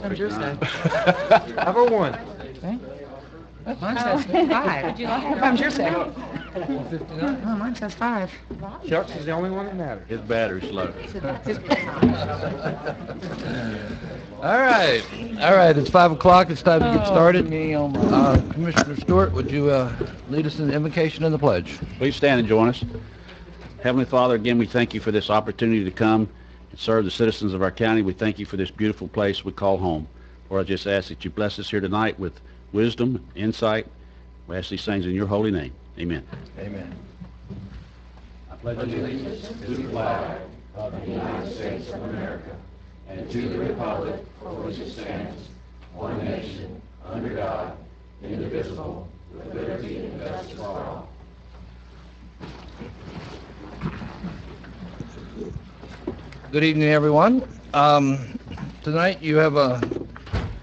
comes your side? Number one. Okay. Mine says 5. How comes your side? Oh, mine says 5. Chuck's is the only one that matters. His battery's slow. All right. It's 5 o'clock. It's time to get started. Commissioner Stewart, would you lead us in the invocation and the pledge? Please stand and join us. Heavenly Father, again, we thank you for this opportunity to come and serve the citizens of our county. We thank you for this beautiful place we call home. Lord, I just ask that you bless us here tonight with wisdom, insight. We ask these things in your holy name. Amen. Amen. I pledge allegiance to the flag of the United States of America and to the republic for which it stands, one nation, under God, indivisible, with liberty and justice for all. Good evening, everyone. Tonight you have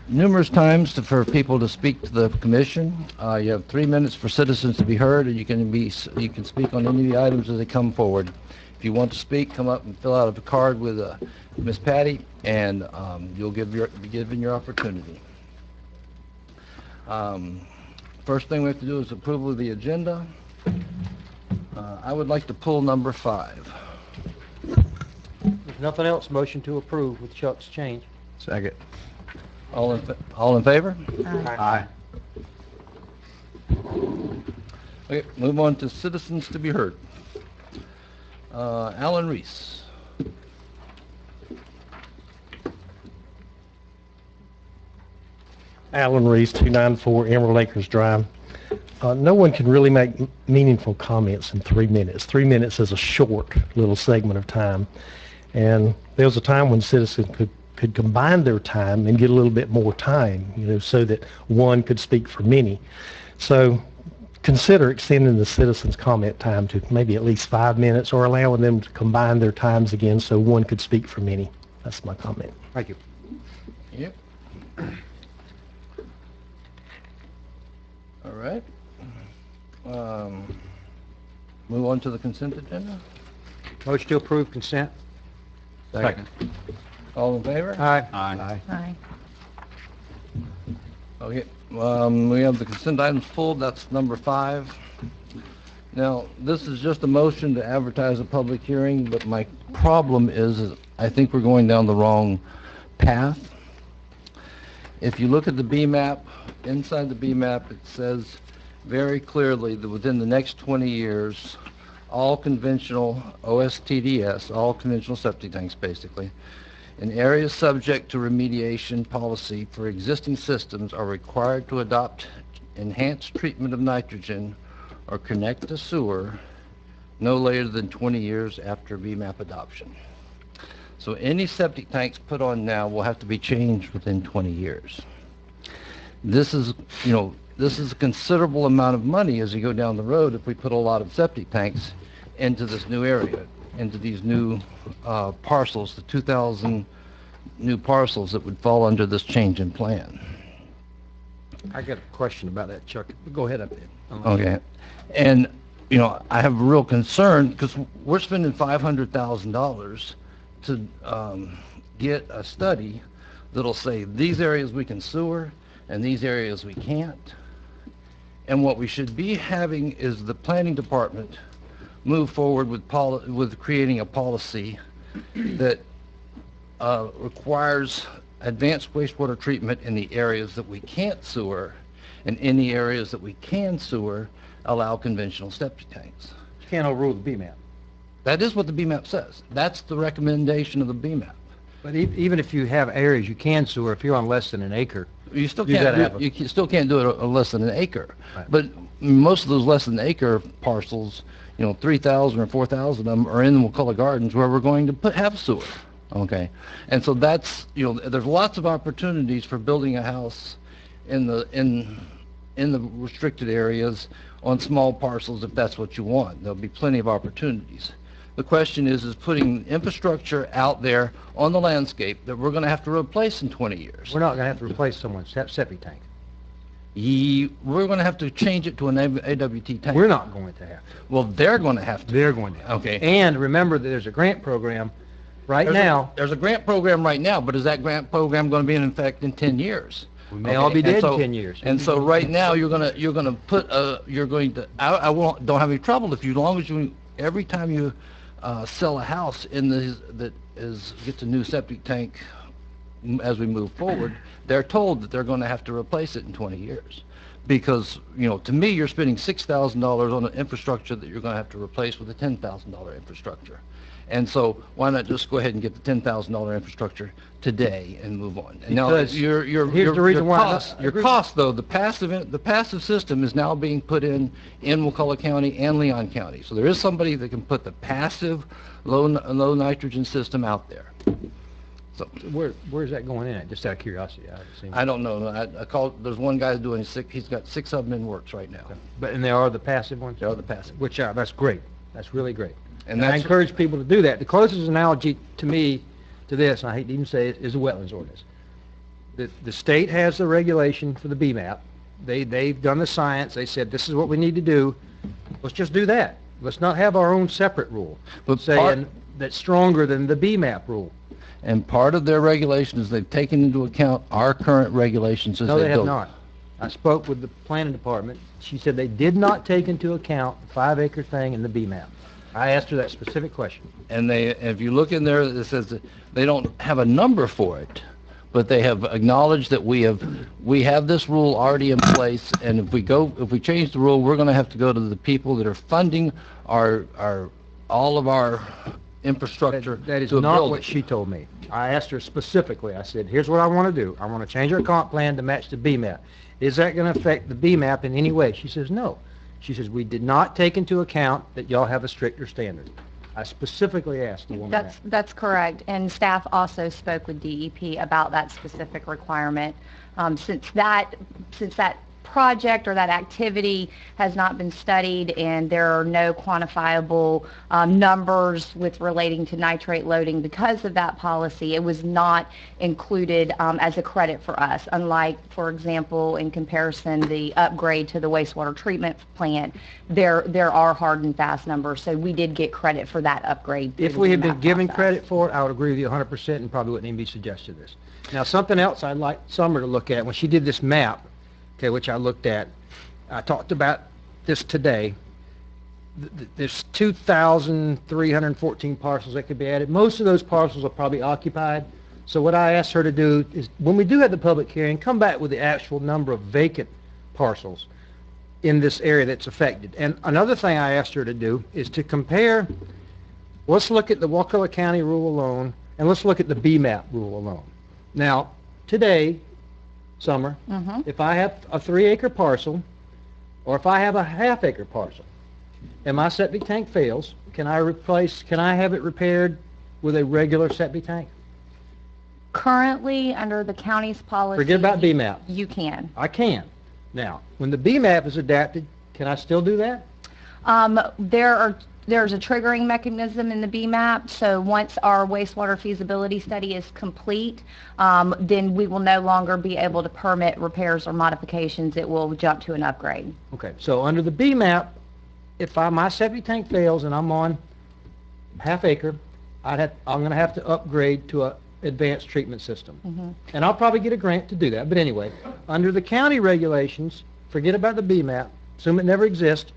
numerous times for people to speak to the commission. You have 3 minutes for citizens to be heard, and you can speak on any of the items as they come forward. If you want to speak, come up and fill out a card with Miss Patty, and you'll be given your opportunity. First thing we have to do is approval of the agenda. I would like to pull number 5. If nothing else, motion to approve with Chuck's change. Second. All in favor? Aye. Okay, move on to citizens to be heard. Alan Reese. Alan Reese, 294 Emerald Acres Drive. No one can really make meaningful comments in 3 minutes. 3 minutes is a short little segment of time. And there was a time when citizens could combine their time and get a little bit more time, so that one could speak for many. So consider extending the citizens' comment time to maybe at least 5 minutes, or allowing them to combine their times again so one could speak for many. That's my comment. Thank you. Yep. All right. Move on to the consent agenda. Motion to approve consent. Second. All in favor? Aye. Aye. Okay. We have the consent items pulled. That's number 5. Now, this is just a motion to advertise a public hearing, but my problem is I think we're going down the wrong path. If you look at the B-map, inside the B-map, it says very clearly that within the next 20 years, all conventional OSTDS, all conventional septic tanks basically, in areas subject to remediation policy for existing systems are required to adopt enhanced treatment of nitrogen or connect to sewer no later than 20 years after BMAP adoption. So any septic tanks put on now will have to be changed within 20 years. This is a considerable amount of money as you go down the road if we put a lot of septic tanks into this new area, into these new parcels, the 2,000 new parcels that would fall under this change in plan. I got a question about that, Chuck. Go ahead up there. Okay. And, I have a real concern because we're spending $500,000 to get a study that'll say these areas we can sewer and these areas we can't. And what we should be having is the planning department move forward with creating a policy that requires advanced wastewater treatment in the areas that we can't sewer, and in the areas that we can sewer, allow conventional septic tanks. You can't overrule the BMAP. That is what the BMAP says. That's the recommendation of the BMAP. But even if you have areas you can sewer, if you're on less than an acre, You still You gotta have can't. You still can't do it on less than an acre. Right. But most of those less than an acre parcels, 3,000 or 4,000 of them are in the Wakulla Gardens where we're going to have sewer. Okay, and so that's there's lots of opportunities for building a house in the restricted areas on small parcels if that's what you want. There'll be plenty of opportunities. The question is putting infrastructure out there on the landscape that we're going to have to replace in 20 years. we're not going to have to replace someone's septic tank. We're going to have to change it to an AWT tank. We're not going to have to. Well, they're going to have to. They're going to have to. Okay. And remember that there's a grant program Right now, There's a grant program right now, but is that grant program going to be in effect in 10 years? we may all be Okay, and dead in so- 10 years. And so right now, you're going to put, I won't, don't have any trouble if you, long as you, every time you sell a house gets a new septic tank as we move forward, they're told that they're going to have to replace it in 20 years. Because, to me, you're spending $6,000 on an infrastructure that you're going to have to replace with a $10,000 infrastructure. And so why not just go ahead and get the $10,000 infrastructure today and move on? And now Because your here's the reason why your cost though, the passive system is now being put in Wakulla County and Leon County. So there is somebody that can put the passive low nitrogen system out there. So Where's that going in at? Just out of curiosity. I haven't seen. I don't know. I called. There's one guy doing he's got 6 of them in works right now. And they are the passive ones? They are the passive. Which that's great. That's really great. And I that's encourage people to do that. The closest analogy to me to this, and I hate to even say it, is the wetlands ordinance. The state has the regulation for the BMAP. They've done the science. They said this is what we need to do. Let's just do that. Let's not have our own separate rule But saying that's stronger than the BMAP rule. And part of their regulation is they've taken into account our current regulations as No, they have build. not. I spoke with the planning department. She said they did not take into account the 5-acre thing in the BMAP. I asked her that specific question. And if you look in there, it says that they don't have a number for it, but they have acknowledged that we have this rule already in place, and if we change the rule, we're going to have to go to the people that are funding all of our infrastructure. That is to not build what it. she told me. I asked her specifically. I said, here's what I want to do. I want to change our comp plan to match the BMAP. Is that going to affect the BMAP in any way? She says, no. She says, we did not take into account that y'all have a stricter standard. I specifically asked the woman that. That's correct, and staff also spoke with DEP about that specific requirement. Since that project or that activity has not been studied and there are no quantifiable numbers with relating to nitrate loading because of that policy, it was not included as a credit for us. Unlike, for example, in comparison, the upgrade to the wastewater treatment plant, there are hard and fast numbers, so we did get credit for that upgrade. If we had been given credit for it, I would agree with you 100% and probably wouldn't even be suggested this. Now, something else I'd like Summer to look at, when she did this map, okay, which I looked at, I talked about this today. There's 2,314 parcels that could be added. Most of those parcels are probably occupied. So what I asked her to do is, when we do have the public hearing, come back with the actual number of vacant parcels in this area that's affected. And another thing I asked her to do is to compare, let's look at the Wakulla County rule alone, and let's look at the BMAP rule alone. Now, today, Summer, if I have a 3-acre parcel, or if I have a half-acre parcel, and my septic tank fails, can I have it repaired with a regular septic tank? Currently, under the county's policy, Forget about BMAP. you can. I can. Now, when the BMAP is adapted, can I still do that? There's a triggering mechanism in the BMAP, so once our wastewater feasibility study is complete, then we will no longer be able to permit repairs or modifications. It will jump to an upgrade. Okay, so under the BMAP, if my septic tank fails and I'm on half-acre, I'm going to have to upgrade to a advanced treatment system. And I'll probably get a grant to do that. But anyway, under the county regulations, forget about the BMAP, assume it never exists,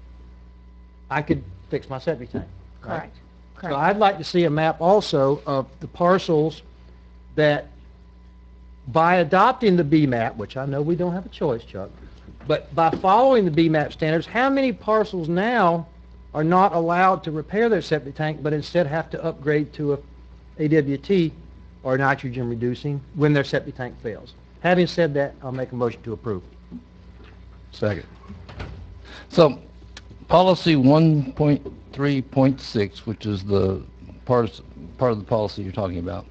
I could fix my septic tank. Right? Correct. So I'd like to see a map also of the parcels that, by adopting the BMAP, which I know we don't have a choice, Chuck, but by following the BMAP standards, how many parcels now are not allowed to repair their septic tank, but instead have to upgrade to a AWT or nitrogen reducing when their septic tank fails? Having said that, I'll make a motion to approve. Second. So, policy 1.3.6, which is the part of the policy you're talking about,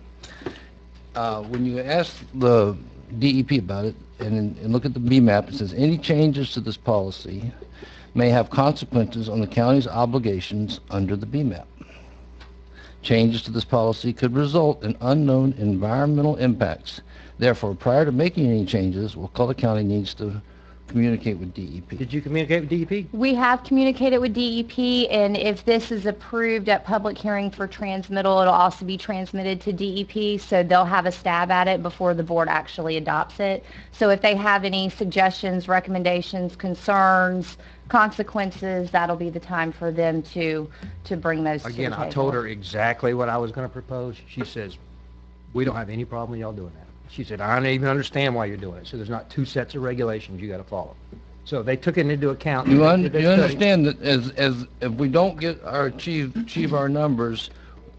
when you ask the DEP about it and look at the BMAP, it says any changes to this policy may have consequences on the county's obligations under the BMAP. Changes to this policy could result in unknown environmental impacts. Therefore, prior to making any changes, Wakulla County needs to communicate with DEP. Did you communicate with DEP? We have communicated with DEP, and if this is approved at public hearing for transmittal, it'll also be transmitted to DEP, so they'll have a stab at it before the board actually adopts it. So if they have any suggestions, recommendations, concerns, consequences, that'll be the time for them to bring those to the Again, I table. told her exactly what I was going to propose. She says, we don't have any problem with y'all doing that. She said, I don't even understand why you're doing it. So there's not two sets of regulations you got to follow. So they took it into account. You They did their study. understand that as if we don't get achieve our numbers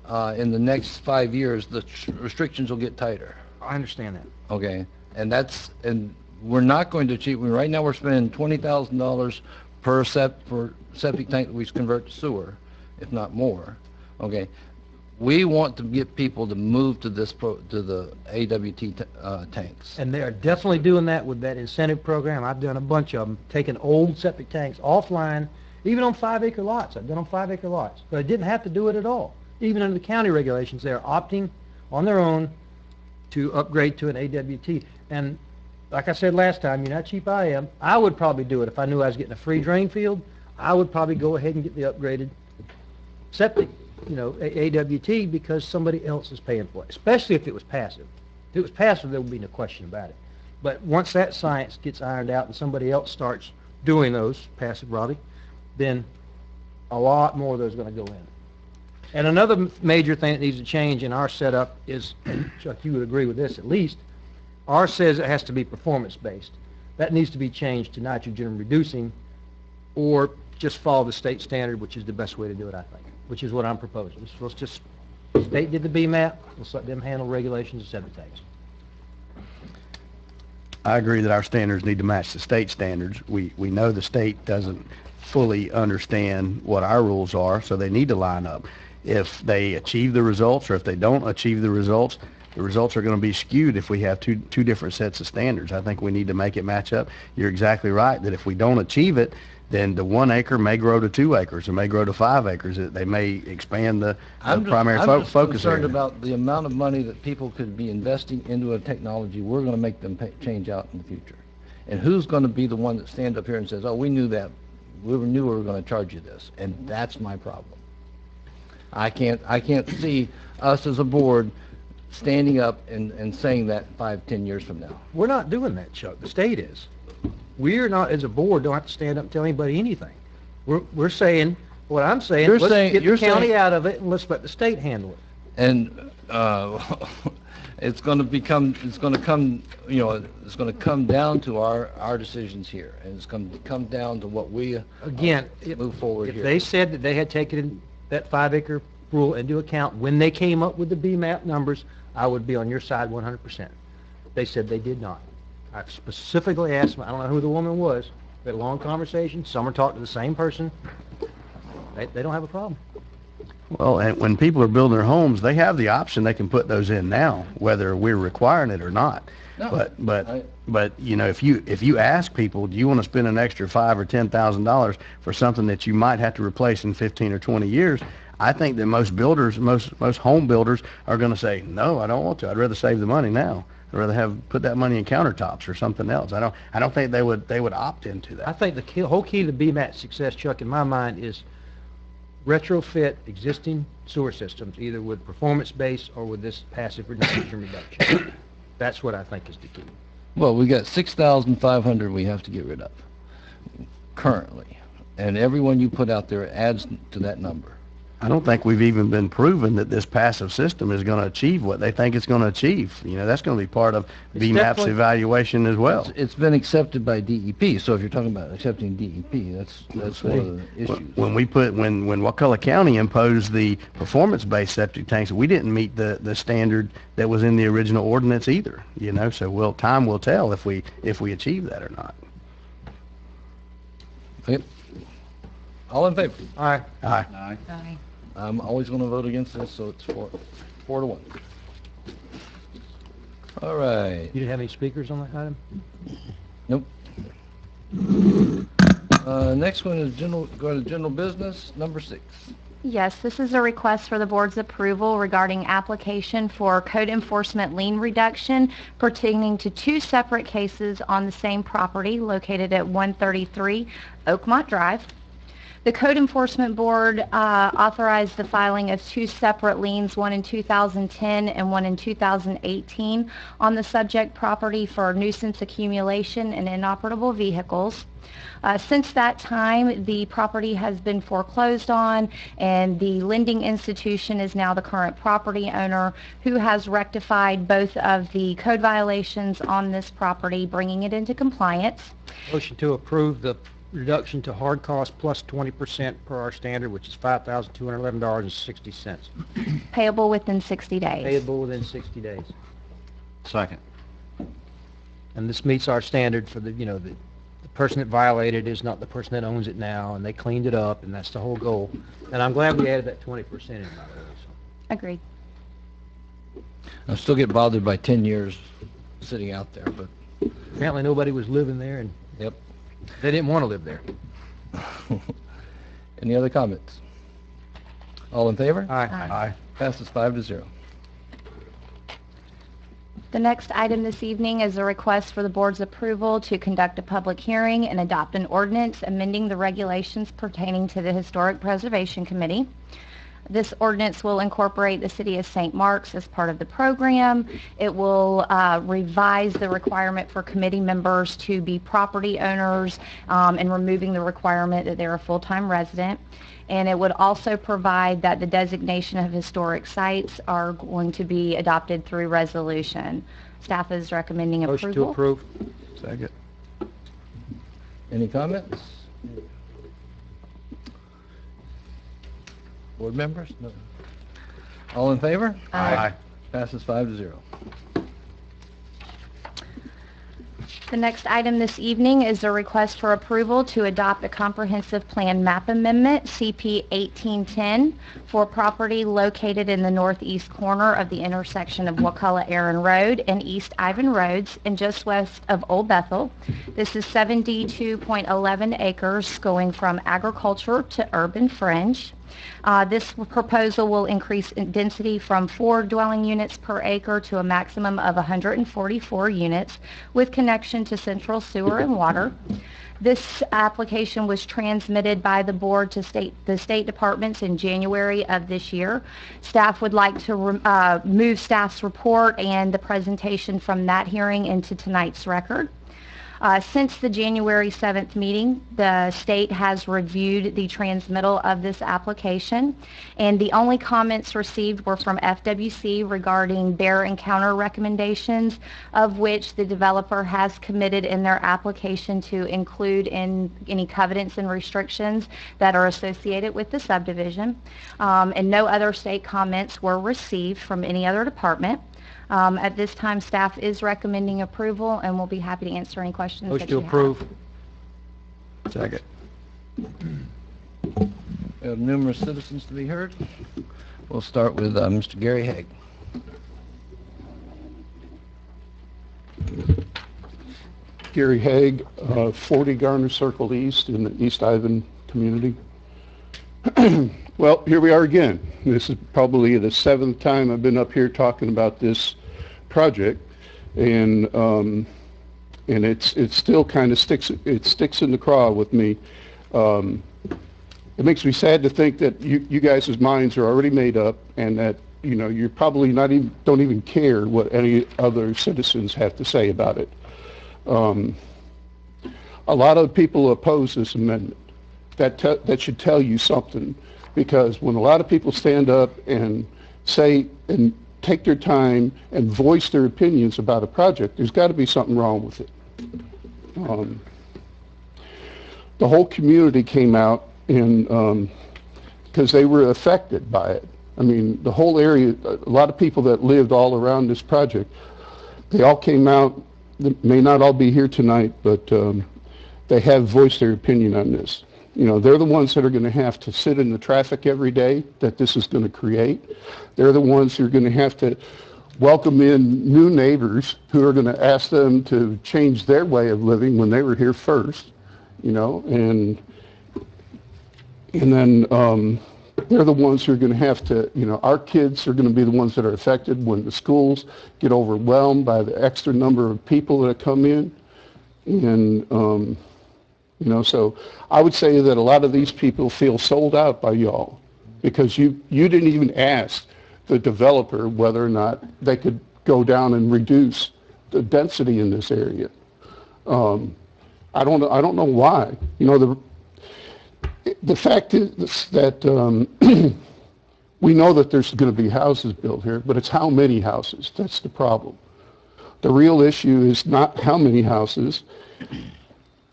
in the next 5 years, the restrictions will get tighter. I understand that. Okay, and we're not going to achieve. Right now, we're spending $20,000 per septic tank that we convert to sewer, if not more. Okay, we want to get people to move to the AWT tanks. And they are definitely doing that with that incentive program. I've done a bunch of them, taking old septic tanks offline, even on 5-acre lots. I've done on 5-acre lots. But I didn't have to do it at all. Even under the county regulations, they're opting on their own to upgrade to an AWT. And like I said last time, you know how cheap I am. I would probably do it if I knew I was getting a free drain field. I would probably go ahead and get the upgraded septic, you know, AWT, because somebody else is paying for it, especially if it was passive. If it was passive, there would be no question about it. But once that science gets ironed out and somebody else starts doing those, passive Robbie, then a lot more of those are going to go in. And another major thing that needs to change in our setup is, and Chuck, you would agree with this at least, ours says it has to be performance-based. That needs to be changed to nitrogen reducing, or just follow the state standard, which is the best way to do it, I think, which is what I'm proposing. So let's just, state did the BMAP, let's let them handle regulations of septic tanks. I agree that our standards need to match the state standards. We know the state doesn't fully understand what our rules are, so they need to line up. If they achieve the results, or if they don't achieve the results are going to be skewed if we have two different sets of standards. I think we need to make it match up. You're exactly right that if we don't achieve it, then the 1 acre may grow to 2 acres, or may grow to 5 acres. They may expand the primary focus area. I'm just concerned about the amount of money that people could be investing into a technology we're going to make them change out in the future. And who's going to be the one that stands up here and says, oh, we knew that. We knew we were going to charge you this. And that's my problem. I can't see us as a board standing up and saying that 5-10 years from now. We're not doing that, Chuck. The state is. We're not, as a board, don't have to stand up and tell anybody anything. We're saying, what I'm saying, let's get the county out of it and let's let the state handle it. And it's going to come down to our decisions here, and it's going to come down to what we again move forward if here. They said that they had taken that 5-acre rule into account when they came up with the BMAP numbers, I would be on your side 100%. They said they did not. I specifically asked them, I don't know who the woman was, we had a long conversation, some are talking to the same person, they don't have a problem. Well, and when people are building their homes, they have the option, they can put those in now, whether we're requiring it or not. No, But you know, if you ask people, do you want to spend an extra $5,000 or $10,000 for something that you might have to replace in 15 or 20 years? I think that most builders, most home builders are going to say, no, I don't want to. I'd rather save the money now. I'd rather put that money in countertops or something else. I don't think they would opt into that. I think the whole key to BMAT success, Chuck, in my mind, is retrofit existing sewer systems, either with performance-based or with this passive nitrogen reduction. That's what I think is the key. Well, we got 6,500 we have to get rid of currently, and everyone you put out there adds to that number. I don't think we've even been proven that this passive system is going to achieve what they think it's going to achieve. You know, that's going to be part of BMAP's evaluation as well. It's been accepted by DEP, so if you're talking about accepting DEP, that's one of the issues. When Wakulla County imposed the performance-based septic tanks, we didn't meet the standard that was in the original ordinance either. You know, so time will tell if we achieve that or not. Okay. All in favor? Aye. Aye. Aye. I'm always going to vote against this, so it's 4 to 1. All right. You didn't have any speakers on that item? Nope. Next one is go to general business, number 6. Yes, this is a request for the board's approval regarding application for code enforcement lien reduction pertaining to two separate cases on the same property located at 133 Oakmont Drive. The Code Enforcement Board authorized the filing of two separate liens, one in 2010 and one in 2018, on the subject property for nuisance accumulation and inoperable vehicles. Since that time, the property has been foreclosed on, and the lending institution is now the current property owner, who has rectified both of the code violations on this property, bringing it into compliance. Motion to approve the reduction to hard cost plus 20% per our standard, which is $5,211.60. Payable within 60 days. Payable within 60 days. Second. And this meets our standard for the person that violated is not the person that owns it now, and they cleaned it up, and that's the whole goal. And I'm glad we added that 20% in, by the way. Agreed. I still get bothered by 10 years sitting out there, but Apparently nobody was living there, and yep. they didn't want to live there. Any other comments? All in favor? Aye. Aye. Passes 5-0. The next item this evening is a request for the board's approval to conduct a public hearing and adopt an ordinance amending the regulations pertaining to the Historic Preservation Committee. This ordinance will incorporate the City of St. Mark's as part of the program. It will revise the requirement for committee members to be property owners and removing the requirement that they're a full-time resident. And it would also provide that the designation of historic sites are going to be adopted through resolution. Staff is recommending approval. Motion to approve. Second. Any comments? Board members? No. All in favor? Aye. Passes 5-0. The next item this evening is a request for approval to adopt a comprehensive plan map amendment, CP 1810, for property located in the northeast corner of the intersection of Wakulla Aaron Road and East Ivan Roads and just west of Old Bethel. This is 72.11 acres going from agriculture to urban fringe. This proposal will increase in density from 4 dwelling units per acre to a maximum of 144 units with connection to central sewer and water. This application was transmitted by the board to the state departments in January of this year. Staff would like to move staff's report and the presentation from that hearing into tonight's record. Since the January 7th meeting, the state has reviewed the transmittal of this application, and the only comments received were from FWC regarding their encounter recommendations, of which the developer has committed in their application to include in any covenants and restrictions that are associated with the subdivision. And no other state comments were received from any other department. At this time, staff is recommending approval, and we'll be happy to answer any questions Motion that to you approve. Second. We have numerous citizens to be heard. We'll start with Mr. Gary Haig. Gary Haig, 40 Garner Circle East in the East Ivan community. Well, here we are again. This is probably the 7th time I've been up here talking about this project, and it still kind of sticks in the craw with me. It makes me sad to think that you guys' minds are already made up, and that you're probably don't even care what any other citizens have to say about it. A lot of people oppose this amendment. That should tell you something, because when a lot of people stand up and say and take their time and voice their opinions about a project, there's got to be something wrong with it. The whole community came out because they were affected by it. I mean, the whole area, a lot of people that lived all around this project, they all came out. They may not all be here tonight, but they have voiced their opinion on this. They're the ones that are going to have to sit in the traffic every day that this is going to create. They're the ones who are going to have to welcome in new neighbors who are going to ask them to change their way of living when they were here first, and then they're the ones who are going to have to, our kids are going to be the ones that are affected when the schools get overwhelmed by the extra number of people that come in. And, so I would say that a lot of these people feel sold out by y'all because you didn't even ask the developer whether or not they could go down and reduce the density in this area. I don't know why. The fact is that we know that there's going to be houses built here, but it's how many houses. That's the problem. The real issue is not how many houses.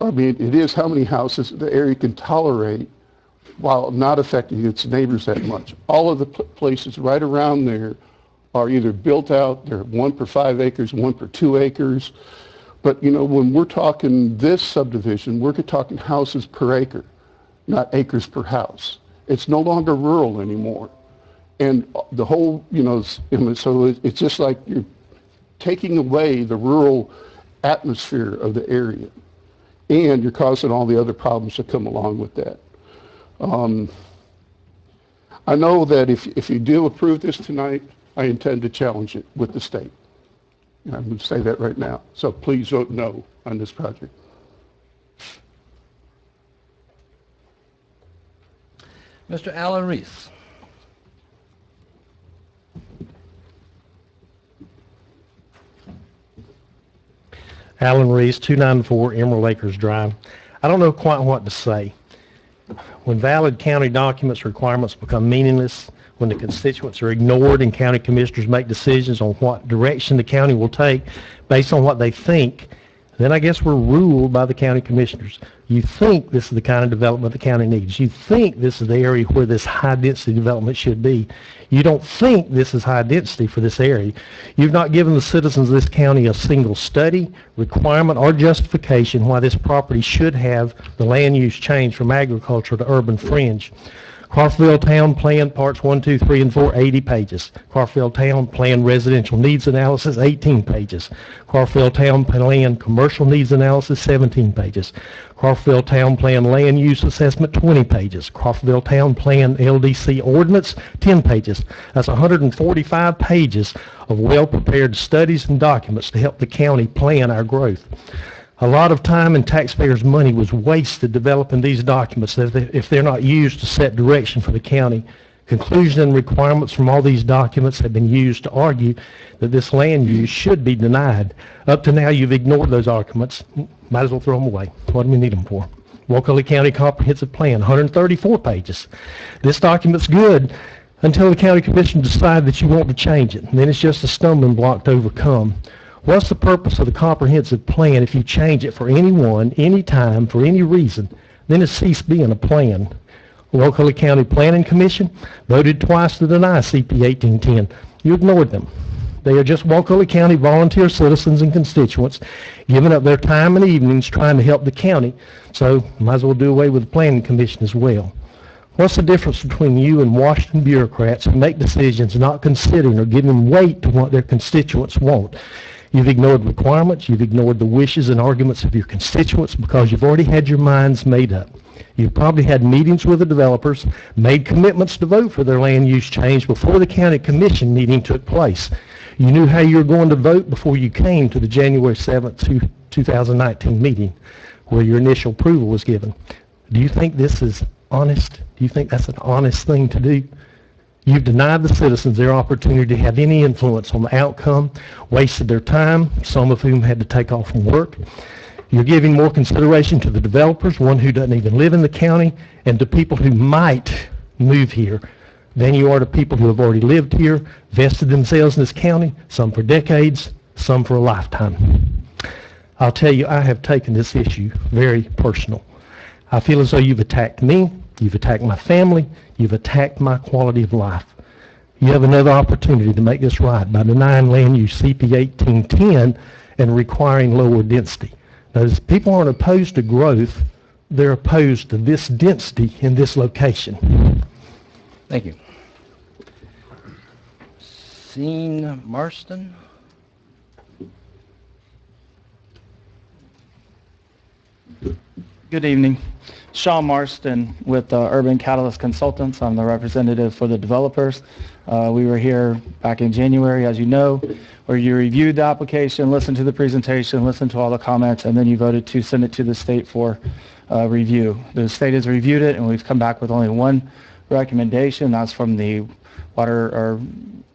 I mean, it is how many houses the area can tolerate while not affecting its neighbors that much. All of the places right around there are either built out, they're 1 per 5 acres, 1 per 2 acres. But, when we're talking this subdivision, we're talking houses per acre, not acres per house. It's no longer rural anymore. And the whole, so it's just like you're taking away the rural atmosphere of the area. And you're causing all the other problems that come along with that. I know that if you do approve this tonight, I intend to challenge it with the state. And I'm going to say that right now. So please vote no on this project. Mr. Alan Reese. Alan Reese, 294 Emerald Acres Drive. I don't know quite what to say. When valid county documents requirements become meaningless, when the constituents are ignored and county commissioners make decisions on what direction the county will take based on what they think, then I guess we're ruled by the county commissioners. You think this is the kind of development the county needs. You think this is the area where this high-density development should be. You don't think this is high density for this area. You've not given the citizens of this county a single study, requirement, or justification why this property should have the land use change from agriculture to urban fringe. Crawfordville Town Plan, Parts 1, 2, 3, and 4, 80 pages. Crawfordville Town Plan Residential Needs Analysis, 18 pages. Crawfordville Town Plan Commercial Needs Analysis, 17 pages. Crawfordville Town Plan Land Use Assessment, 20 pages. Crawfordville Town Plan LDC Ordinance, 10 pages. That's 145 pages of well-prepared studies and documents to help the county plan our growth. A lot of time and taxpayers' money was wasted developing these documents if they're not used to set direction for the county. Conclusions and requirements from all these documents have been used to argue that this land use should be denied. Up to now, you've ignored those arguments. Might as well throw them away. What do we need them for? Wakulla County Comprehensive Plan, 134 pages. This document's good until the county commission decide that you want to change it. And then it's just a stumbling block to overcome. What's the purpose of the comprehensive plan if you change it for anyone, anytime, for any reason? Then it ceased being a plan. Wakulla County Planning Commission voted twice to deny CP 1810. You ignored them. They are just Wakulla County volunteer citizens and constituents giving up their time and evenings trying to help the county, so might as well do away with the Planning Commission as well. What's the difference between you and Washington bureaucrats who make decisions not considering or giving weight to what their constituents want? You've ignored requirements, you've ignored the wishes and arguments of your constituents because you've already had your minds made up. You've probably had meetings with the developers, made commitments to vote for their land use change before the county commission meeting took place. You knew how you were going to vote before you came to the January 7th, 2019 meeting where your initial approval was given. Do you think this is honest? Do you think that's an honest thing to do? You've denied the citizens their opportunity to have any influence on the outcome, wasted their time, some of whom had to take off from work. You're giving more consideration to the developers, one who doesn't even live in the county, and to people who might move here than you are to people who have already lived here, vested themselves in this county, some for decades, some for a lifetime. I'll tell you, I have taken this issue very personal. I feel as though you've attacked me, you've attacked my family, you've attacked my quality of life. You have another opportunity to make this right by denying land use CP 1810 and requiring lower density. Now, people aren't opposed to growth, they're opposed to this density in this location. Thank you. Sean Marston. Good evening. Sean Marston with Urban Catalyst Consultants. I'm the representative for the developers. We were here back in January, as you know, where you reviewed the application, listened to the presentation, listened to all the comments, and then you voted to send it to the state for review. The state has reviewed it, and we've come back with only one recommendation. That's from the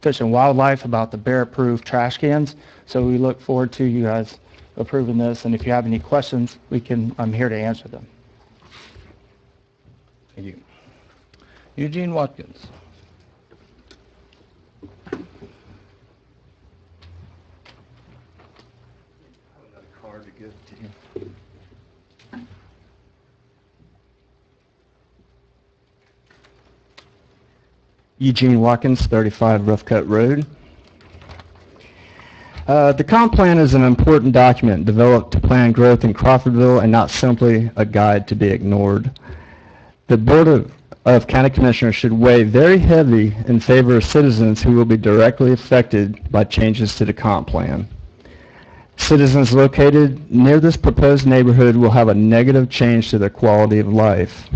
Fish and Wildlife about the bear-proof trash cans. So we look forward to you guys approving this, and if you have any questions, I'm here to answer them. Thank you. Eugene Watkins. Eugene Watkins, 35 Rough Cut Road. The comp plan is an important document developed to plan growth in Crawfordville and not simply a guide to be ignored. The Board of County Commissioners should weigh very heavy in favor of citizens who will be directly affected by changes to the comp plan. Citizens located near this proposed neighborhood will have a negative change to their quality of life.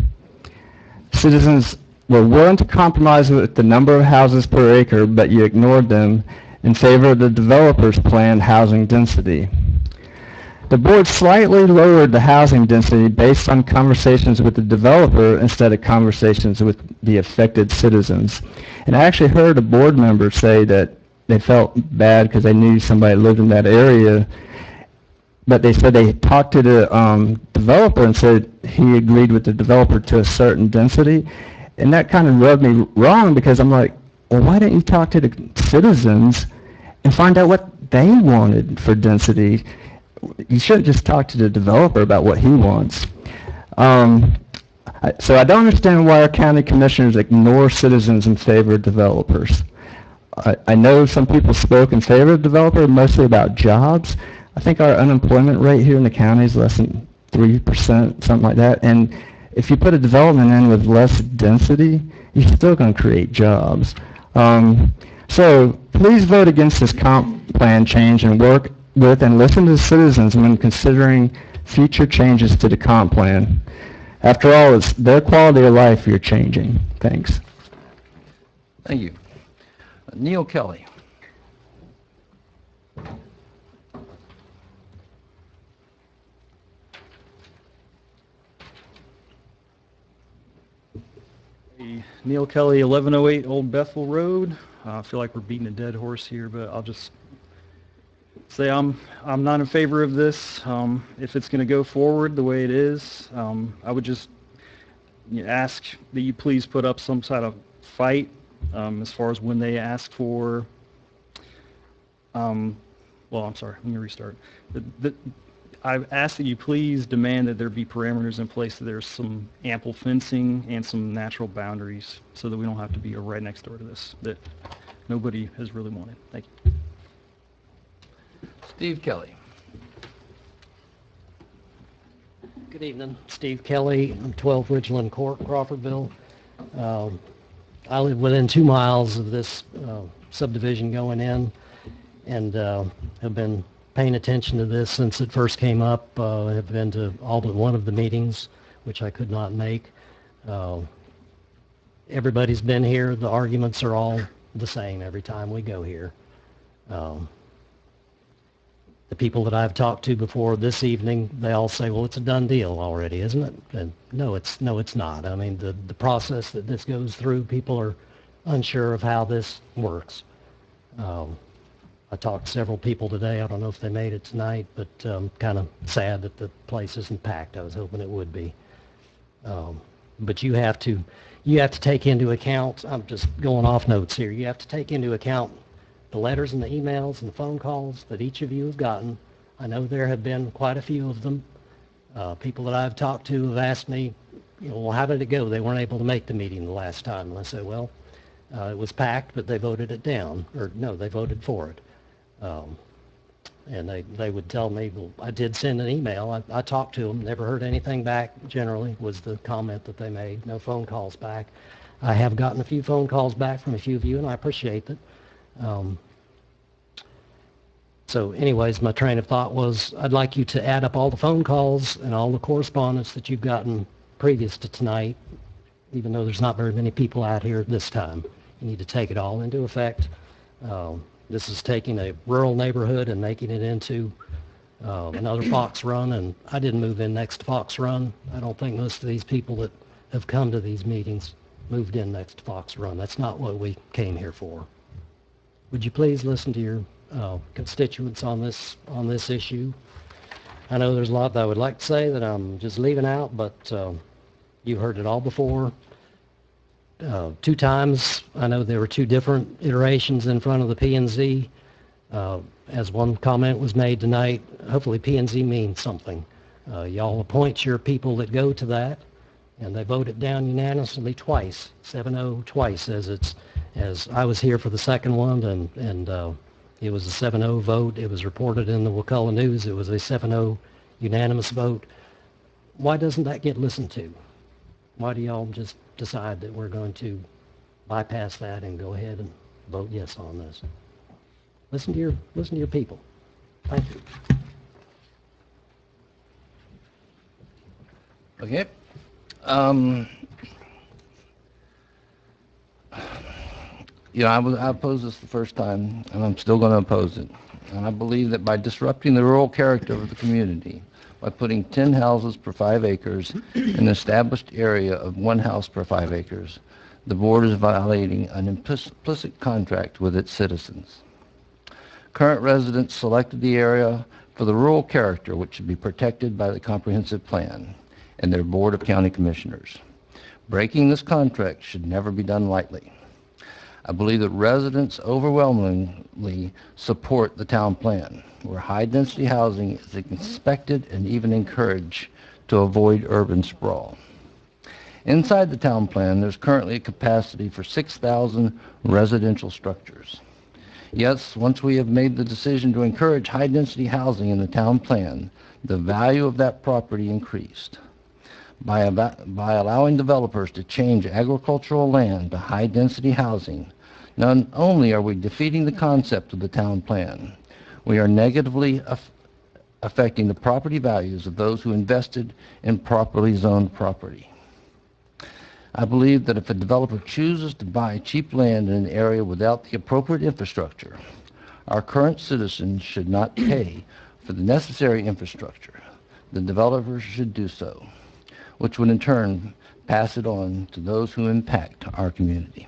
Citizens were willing to compromise with the number of houses per acre, but you ignored them in favor of the developer's planned housing density. The board slightly lowered the housing density based on conversations with the developer instead of conversations with the affected citizens. And I actually heard a board member say that they felt bad because they knew somebody lived in that area, but they said they talked to the developer and said he agreed with the developer to a certain density. And that kind of rubbed me wrong because I'm like, well, why didn't you talk to the citizens and find out what they wanted for density? You shouldn't just talk to the developer about what he wants. So I don't understand why our county commissioners ignore citizens in favor of developers. I know some people spoke in favor of developer, mostly about jobs. I think our unemployment rate here in the county is less than 3%, something like that. And if you put a development in with less density, you're still going to create jobs. So please vote against this comp plan change and work with and listen to the citizens when considering future changes to the comp plan. After all, it's their quality of life you're changing. Thanks. Thank you. Neil Kelly. Neil Kelly, 1108 Old Bethel Road. I feel like we're beating a dead horse here, but I'll just say I'm not in favor of this. If it's going to go forward the way it is, I would just ask that you please put up some sort of fight as far as when they ask for. Well, I'm sorry. Let me restart. I've asked that you please demand that there be parameters in place, that there's some ample fencing and some natural boundaries so that we don't have to be right next door to this that nobody has really wanted. Thank you. Steve Kelly. Good evening. Steve Kelly, 12 Ridgeland Court, Crawfordville. I live within 2 miles of this subdivision going in and have been paying attention to this since it first came up. I have been to all but one of the meetings, which I could not make. Everybody's been here. The arguments are all the same every time we go here. The people that I've talked to before this evening, they all say, well, it's a done deal already, isn't it? And no, it's not. I mean, the process that this goes through, people are unsure of how this works. I talked to several people today. I don't know if they made it tonight, but kind of sad that the place isn't packed. I was hoping it would be. But you have to take into account, I'm just going off notes here, you have to take into account the letters and the emails and the phone calls that each of you have gotten. I know there have been quite a few of them. People that I've talked to have asked me, well, how did it go? They weren't able to make the meeting the last time. And I said, well, it was packed, but they voted it down. Or no, they voted for it. And they would tell me, well, I did send an email. I talked to them, never heard anything back, generally, was the comment that they made. No phone calls back. I have gotten a few phone calls back from a few of you, and I appreciate it. So anyways, my train of thought was I'd like you to add up all the phone calls and all the correspondence that you've gotten previous to tonight, even though there's not very many people out here this time. You need to take it all into effect. This is taking a rural neighborhood and making it into another Fox Run, and I didn't move in next to Fox Run. I don't think most of these people that have come to these meetings moved in next to Fox Run. That's not what we came here for. Would you please listen to your constituents on this issue? I know there's a lot that I would like to say that I'm just leaving out, but you heard it all before. 2 times. I know there were 2 different iterations in front of the P&Z. As one comment was made tonight, hopefully P&Z means something. Y'all appoint your people that go to that, and they vote it down unanimously twice, 7-0 twice, as I was here for the second one, and it was a 7-0 vote. It was reported in the Wakulla News. It was a 7-0 unanimous vote. Why doesn't that get listened to? Why do y'all just decide that we're going to bypass that and go ahead and vote yes on this? Listen to your people. Thank you. Okay. I opposed this the first time, and I'm still going to oppose it. And I believe that by disrupting the rural character of the community, by putting 10 houses per 5 acres in an established area of 1 house per 5 acres, the board is violating an implicit contract with its citizens. Current residents selected the area for the rural character, which should be protected by the comprehensive plan and their board of county commissioners. Breaking this contract should never be done lightly. I believe that residents overwhelmingly support the town plan, where high-density housing is expected and even encouraged to avoid urban sprawl. Inside the town plan, there's currently a capacity for 6,000 residential structures. Yes, once we have made the decision to encourage high-density housing in the town plan, the value of that property increased. By allowing developers to change agricultural land to high-density housing, not only are we defeating the concept of the town plan, we are negatively affecting the property values of those who invested in properly zoned property. I believe that if a developer chooses to buy cheap land in an area without the appropriate infrastructure, our current citizens should not pay for the necessary infrastructure. The developers should do so, which would in turn pass it on to those who impact our community.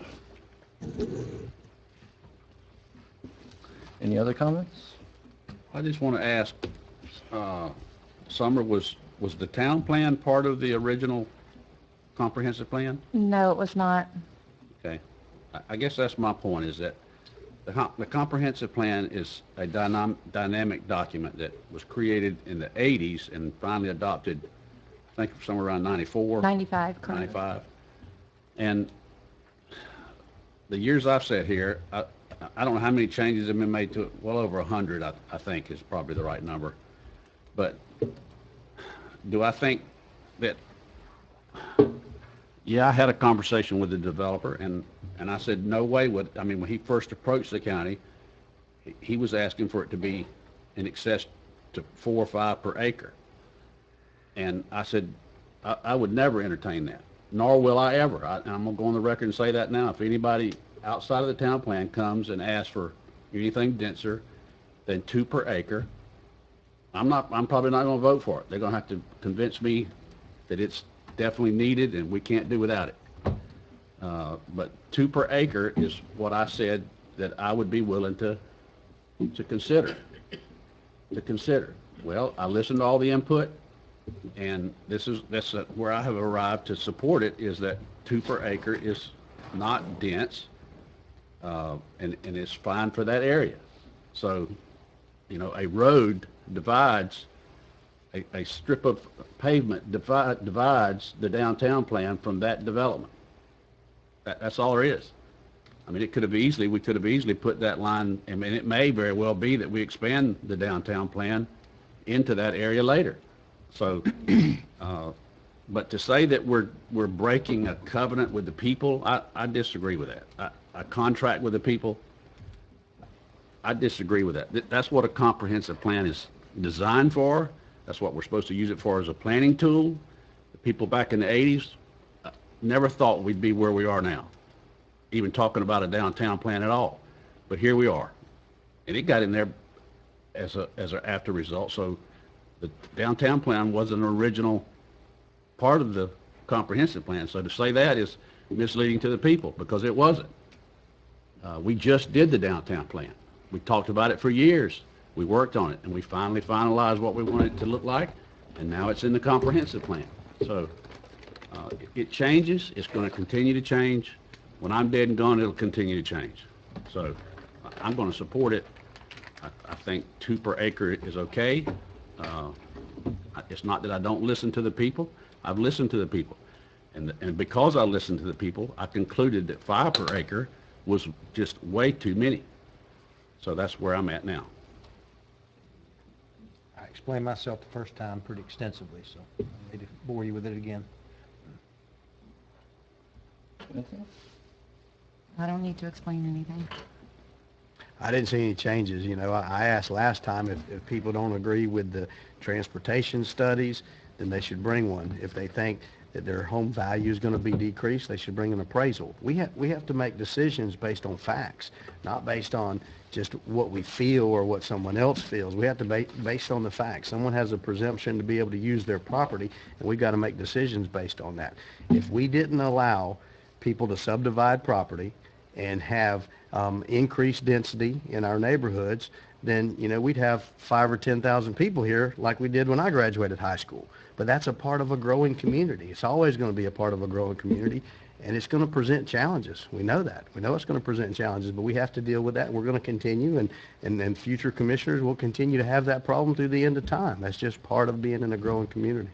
Any other comments? I just want to ask, Summer, was the town plan part of the original comprehensive plan? No, it was not. Okay. I guess that's my point, is that the comprehensive plan is a dynamic document that was created in the 80s and finally adopted, I think, somewhere around 94. 95, correct. 95. And the years I've sat here, I don't know how many changes have been made to it. Well over 100, I think, is probably the right number. But do I think that, yeah, I had a conversation with the developer, and I said, no way would, I mean, when he first approached the county, he was asking for it to be in excess to 4 or 5 per acre. And I said, I would never entertain that, nor will I ever. And I'm going to go on the record and say that now. If anybody outside of the town plan comes and asks for anything denser than 2 per acre, I'm probably not going to vote for it. They're going to have to convince me that it's definitely needed and we can't do without it. But 2 per acre is what I said that I would be willing to consider. Well, I listened to all the input, and that's where I have arrived to support it, is that 2 per acre is not dense, and it's fine for that area. So, you know, a road divides, a strip of pavement divides the downtown plan from that development. That's all there is. I mean, we could have easily put that line. I mean, it may very well be that we expand the downtown plan into that area later. So, but to say that we're breaking a covenant with the people, I disagree with that. A contract with the people, I disagree with that. That's what a comprehensive plan is designed for. That's what we're supposed to use it for, as a planning tool. The people back in the 80s never thought we'd be where we are now, even talking about a downtown plan at all. But here we are. And it got in there as a after result. So the downtown plan was an original part of the comprehensive plan. So to say that is misleading to the people, because it wasn't. We just did the downtown plan. We talked about it for years. We worked on it, and we finally finalized what we wanted it to look like, and now it's in the comprehensive plan. So it changes. It's going to continue to change. When I'm dead and gone, it'll continue to change. So I'm going to support it. I think 2 per acre is okay. It's not that I don't listen to the people. I've listened to the people. And because I listened to the people, I concluded that 5 per acre was just way too many. So that's where I'm at now. I explained myself the first time pretty extensively, so I don't need to bore you with it again. I don't need to explain anything. I didn't see any changes. You know, I asked last time if people don't agree with the transportation studies, then they should bring one. If they think that their home value is going to be decreased, they should bring an appraisal. We have to make decisions based on facts, not based on just what we feel or what someone else feels. We have to based on the facts. Someone has a presumption to be able to use their property, and we've got to make decisions based on that. If we didn't allow people to subdivide property and have increased density in our neighborhoods, then, you know, we'd have 5,000 or 10,000 people here like we did when I graduated high school. But that's a part of a growing community. It's always going to be a part of a growing community, and it's going to present challenges. We know that. We know it's going to present challenges, but we have to deal with that. We're going to continue, and future commissioners will continue to have that problem through the end of time. That's just part of being in a growing community.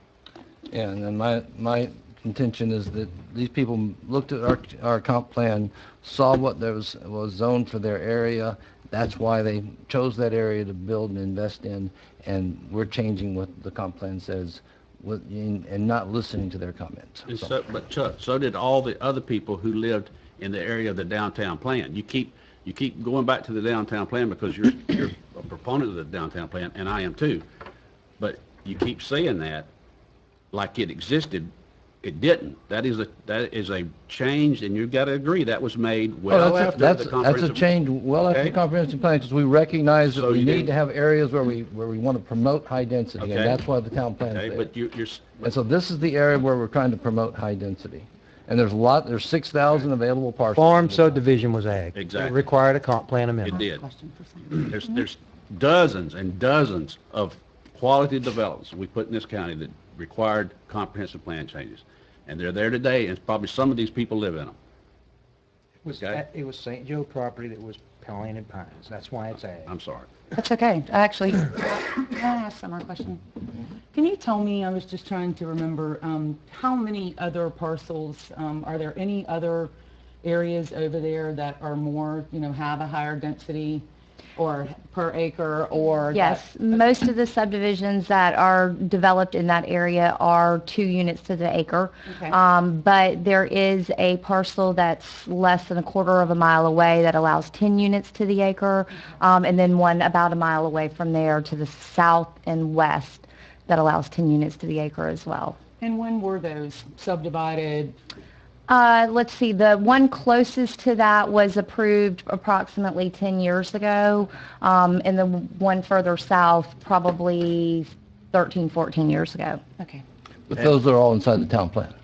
Yeah, and then my contention is that these people looked at our comp plan, saw what there was zoned for their area. That's why they chose that area to build and invest in, and we're changing what the comp plan says and not listening to their comments. And but Chuck, so did all the other people who lived in the area of the downtown plan. You keep going back to the downtown plan because you're a proponent of the downtown plan, and I am too. But you keep saying that like it existed. It didn't. That is a change, and you've got to agree that was made well after the comprehensive. That's a change well after the comprehensive plan, because we recognize that we need to have areas where we want to promote high density, and that's why the town plan is there. But and so this is the area where we're trying to promote high density, and there's 6,000 available parcels. Farm subdivision was ag. Exactly. It required a comp plan amendment. It did. There's dozens and dozens of quality developments we put in this county that required comprehensive plan changes. And they're there today, and probably some of these people live in them. It was St. Joe property that was planted pines. That's why it's ag. I'm sorry. That's okay. Actually, can I ask some more question? Can you tell me, I was just trying to remember, how many other parcels, are there any other areas over there that are more, have a higher density or per acre or? Yes, most of the subdivisions that are developed in that area are 2 units to the acre. Okay. But there is a parcel that's less than a quarter of a mile away that allows 10 units to the acre, and then one about a mile away from there to the south and west that allows 10 units to the acre as well. And when were those subdivided? Let's see, the one closest to that was approved approximately 10 years ago, and the one further south probably 13, 14 years ago. Okay. But those are all inside the town plan.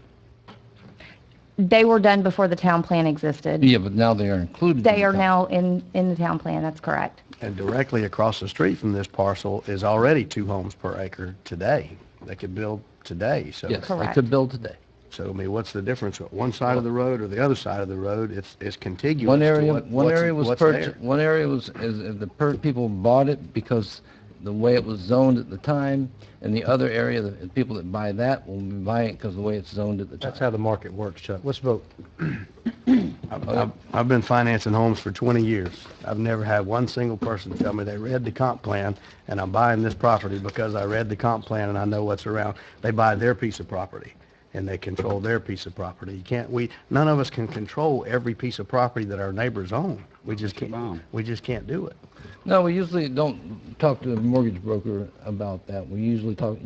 They were done before the town plan existed. Yeah, but now they are included. They are now in the town plan, that's correct. And directly across the street from this parcel is already 2 homes per acre today. They could build today, so. Yes, they Correct. could build today. So, I mean, what's the difference? One side of the road or the other side of the road? It's contiguous One to area what's was there. purchased. One area was people bought it because the way it was zoned at the time, and the other area, the people that buy that will be buying it because of the way it's zoned at the time. That's how the market works, Chuck. Let's vote. I've been financing homes for 20 years. I've never had one single person tell me they read the comp plan and I'm buying this property because I read the comp plan and I know what's around. They buy their piece of property and they control their piece of property. None of us can control every piece of property that our neighbors own. We just can't do it. No, we usually don't talk to a mortgage broker about that. We usually talk,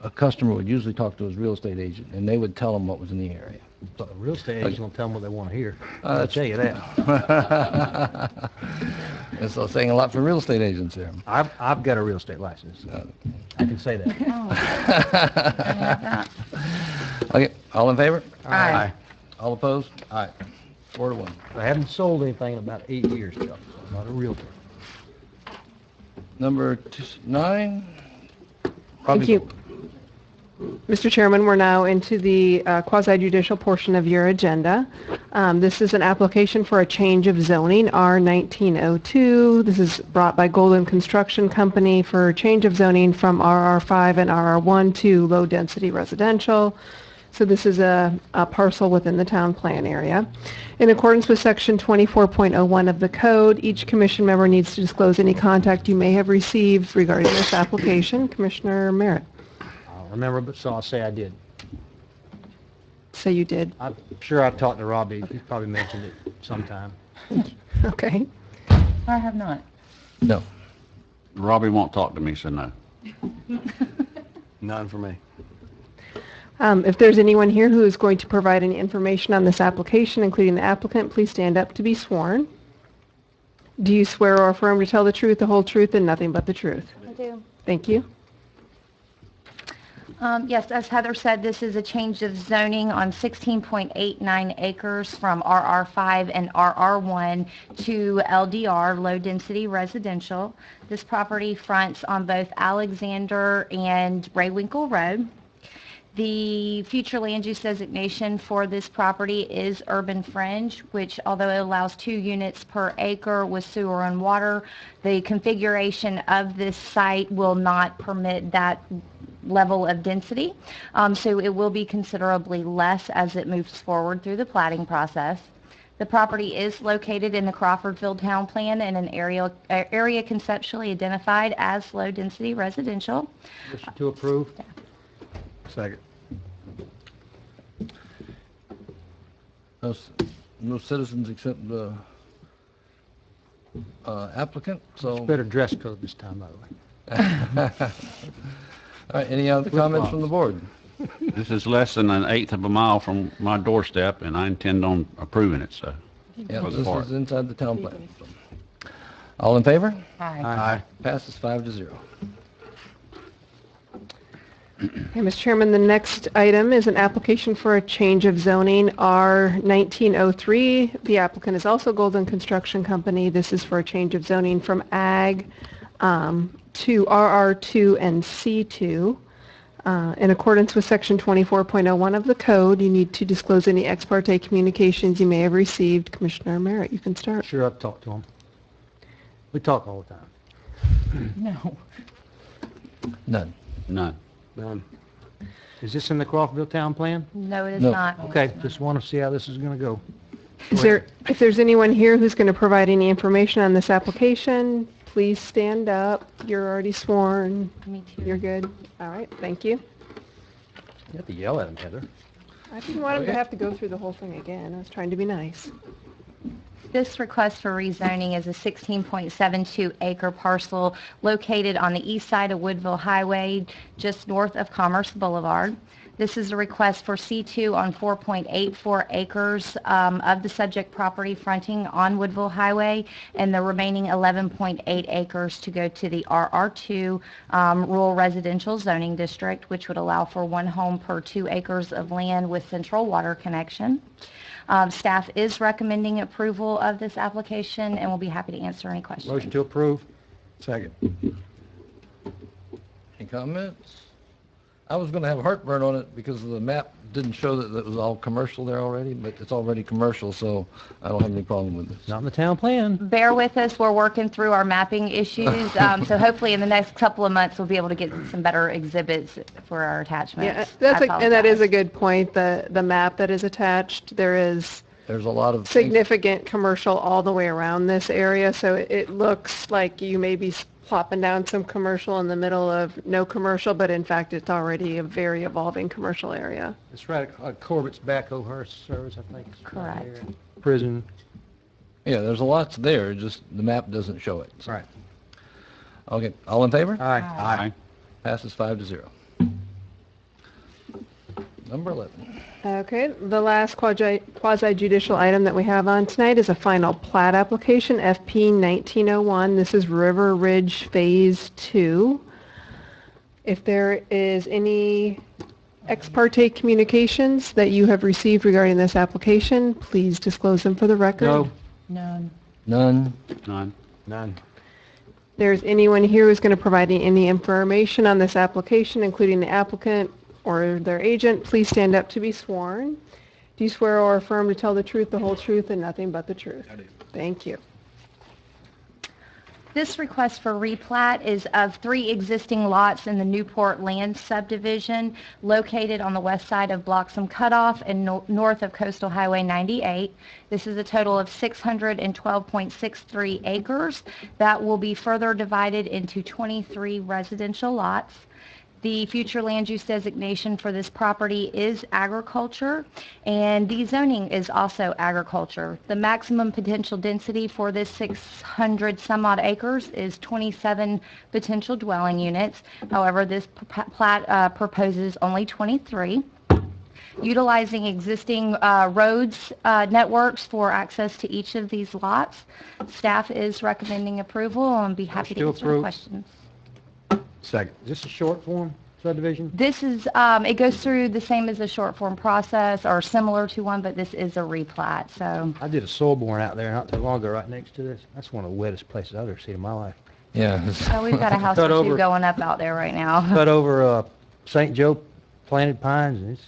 a customer would usually talk to his real estate agent, and they would tell him what was in the area. The real estate agent will tell them what they want to hear. I'll That's- tell you that. It's saying a lot for real estate agents there. I've got a real estate license. I can say that. Okay, all in favor? Aye. All opposed? Aye. 4-1. I haven't sold anything in about 8 years, Chuck. I'm not a realtor. Number 9. Thank you. Mr. Chairman, we're now into the quasi-judicial portion of your agenda. This is an application for a change of zoning, R1902. This is brought by Golden Construction Company for change of zoning from RR5 and RR1 to low-density residential. So this is a parcel within the town plan area. In accordance with Section 24.01 of the code, each commission member needs to disclose any contact you may have received regarding this application. Commissioner Merritt. I'll remember, but so I'll say I did. Say you did. I'm sure I've talked to Robbie. He's probably mentioned it sometime. Okay. I have not. No. Robbie won't talk to me, so no. None for me. If there's anyone here who is going to provide any information on this application, including the applicant, please stand up to be sworn. Do you swear or affirm to tell the truth, the whole truth, and nothing but the truth? I do. Thank you. Yes, as Heather said, this is a change of zoning on 16.89 acres from RR5 and RR1 to LDR, low density residential. This property fronts on both Alexander and Raywinkle Road. The future land use designation for this property is urban fringe, which although it allows 2 units per acre with sewer and water, the configuration of this site will not permit that level of density. So it will be considerably less as it moves forward through the platting process. The property is located in the Crawfordville Town Plan in an area conceptually identified as low density residential. Motion to approve. Second. No citizens except the applicant, so... Better dress code this time, by the way. All right, any other comments from the board? This is less than an eighth of a mile from my doorstep, and I intend on approving it, so. Yeah, For the this park. is inside the town plan. All in favor? Aye. Passes 5-0. Okay, Mr. Chairman, the next item is an application for a change of zoning, R1903. The applicant is also Golden Construction Company. This is for a change of zoning from Ag to RR2 and C2. In accordance with Section 24.01 of the code, you need to disclose any ex parte communications you may have received. Commissioner Merritt, you can start. Sure, I've talked to him. We talk all the time. No. None. None. None. Is this in the Crawfordville Town Plan? No, it is No. not. Okay, just want to see how this is going to go. If there's anyone here who's going to provide any information on this application, please stand up. You're already sworn. Me too. You're good. All right, thank you. You have to yell at him, Heather. I didn't want him to have to go through the whole thing again. I was trying to be nice. This request for rezoning is a 16.72 acre parcel located on the east side of Woodville Highway, just north of Commerce Boulevard. This is a request for C2 on 4.84 acres of the subject property fronting on Woodville Highway, and the remaining 11.8 acres to go to the RR2 Rural Residential Zoning District, which would allow for 1 home per 2 acres of land with central water connection. Staff is recommending approval of this application and will be happy to answer any questions. Motion to approve. Second. Any comments? I was going to have heartburn on it because the map didn't show that it was all commercial there already, but it's already commercial, so I don't have any problem with this. Not in the town plan. Bear with us. We're working through our mapping issues. So hopefully in the next couple of months, we'll be able to get some better exhibits for our attachments. Yeah, and that is a I apologize. good point. The map that is attached, there's a lot of significant commercial all the way around this area, so it looks like you may be plopping down some commercial in the middle of no commercial, but in fact it's already a very evolving commercial area. It's right at Corbett's Backhoe Hearst Service, I think. It's right Correct. there. Prison. Yeah, there's a lot there, just the map doesn't show it. So. Right. Okay, all in favor? Aye. Aye. Passes 5-0. Number 11. Okay, the last quasi-judicial item that we have on tonight is a final plat application, FP 1901. This is River Ridge Phase 2. If there is any ex parte communications that you have received regarding this application, please disclose them for the record. No. None. None. None. None. There's anyone here who's going to provide any information on this application, including the applicant or their agent, please stand up to be sworn. Do you swear or affirm to tell the truth, the whole truth, and nothing but the truth? I do. Thank you. This request for replat is of 3 existing lots in the Newport Land subdivision located on the west side of Bloxham Cutoff and north of Coastal Highway 98. This is a total of 612.63 acres that will be further divided into 23 residential lots. The future land use designation for this property is agriculture, and the zoning is also agriculture. The maximum potential density for this 600 some odd acres is 27 potential dwelling units. However, this plat proposes only 23. Utilizing existing roads networks for access to each of these lots, staff is recommending approval and be happy to answer questions. Second. Is this a short form subdivision? This is, it goes through the same as a short form process or similar to one, but this is a replat, so. I did a soil boring out there not too long ago right next to this. That's one of the wettest places I've ever seen in my life. Yeah. So we've got a house or two going up out there right now. Cut over St. Joe planted pines, and